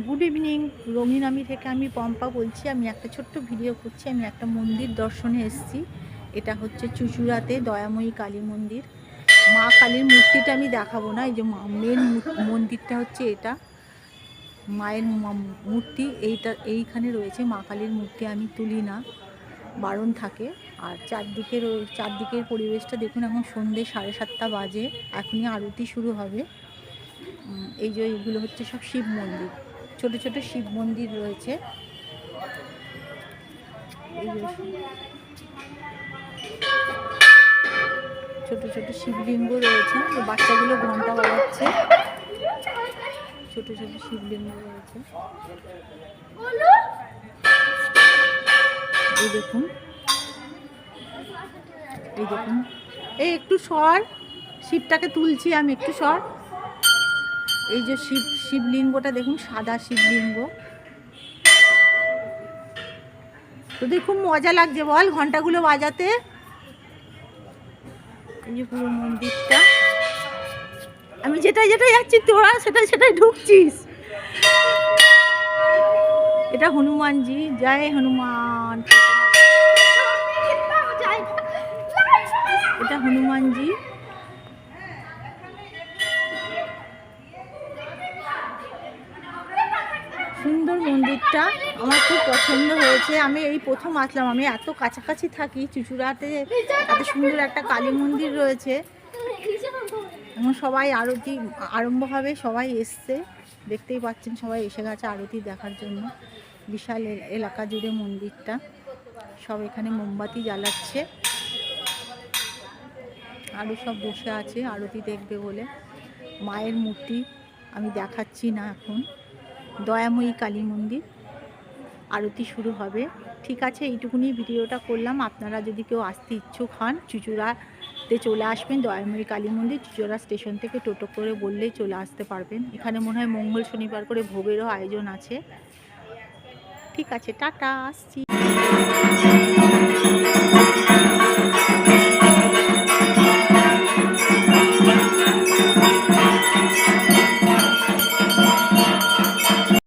Good evening, রঙিনামি থেকে আমি পম্পা বলছি। আমি একটা ছোট্ট ভিডিও করছি। আমি একটা মন্দির দর্শনে এসেছি। এটা হচ্ছে চুঁচুড়াতে দয়াময়ী কালী মন্দির। মা কালীর মূর্তিটা আমি দেখাবো না, এই যে মেন মন্দিরটা হচ্ছে এটা। মায়ের মূর্তি এইখানে রয়েছে। মা কালীর মূর্তি আমি তুলি না, বারণ থাকে। আর চারদিকের পরিবেশটা দেখুন। এখন সন্ধ্যে 7:30 বাজে, এখনই আরতি শুরু হবে। এই যে এগুলো হচ্ছে সব শিব মন্দির, ছোট ছোট শিব মন্দির রয়েছে। এই যে ছোট ছোট শিবলিঙ্গ রয়েছে, বাচ্চাগুলো ঘন্টা বাজাচ্ছে। ছোট ছোট শিবলিঙ্গ রয়েছে, এই দেখুন, এই দেখুন। এই একটু সর, শিবটাকে তুলছি আমি, একটু সর। এই যে শিবলিঙ্গটা দেখুন, সাদা শিবলিঙ্গ। তোদের খুব মজা লাগছে বল ঘন্টাগুলো বাজাতে। এই যে পুরো মন্দিরটা, আমি যেটাই যাচ্ছি তোরা সেটাই ঢুকছিস। এটা হনুমানজি, জয় হনুমান। এটা হনুমানজি। সুন্দর মন্দিরটা, আমার খুব পছন্দ হয়েছে। আমি এই প্রথম আসলাম, আমি এত কাছাকাছি থাকি, চুঁচুড়াতে এত সুন্দর একটা কালী মন্দির রয়েছে। এখন সবাই আরতি আরম্ভ হবে, সবাই এসছে, দেখতেই পাচ্ছেন সবাই এসে গেছে আরতি দেখার জন্য। বিশাল এলাকা জুড়ে মন্দিরটা, সব এখানে মোমবাতি জ্বালাচ্ছে, আরও সব বসে আছে আরতি দেখবে বলে। মায়ের মূর্তি আমি দেখাচ্ছি না এখন। দয়াময়ী কালী মন্দির, আরতি শুরু হবে। ঠিক আছে, এইটুকুনি ভিডিওটা করলাম। আপনারা যদি কেউ আসতে ইচ্ছুক হন, চুঁচুড়াতে চলে আসবেন। দয়াময়ী কালী মন্দির চুঁচুড়া স্টেশন থেকে টোটো করে বললেই চলে আসতে পারবেন। এখানে মনে হয় মঙ্গল শনিবার করে ভোগেরও আয়োজন আছে। ঠিক আছে, টাটা, আসছি।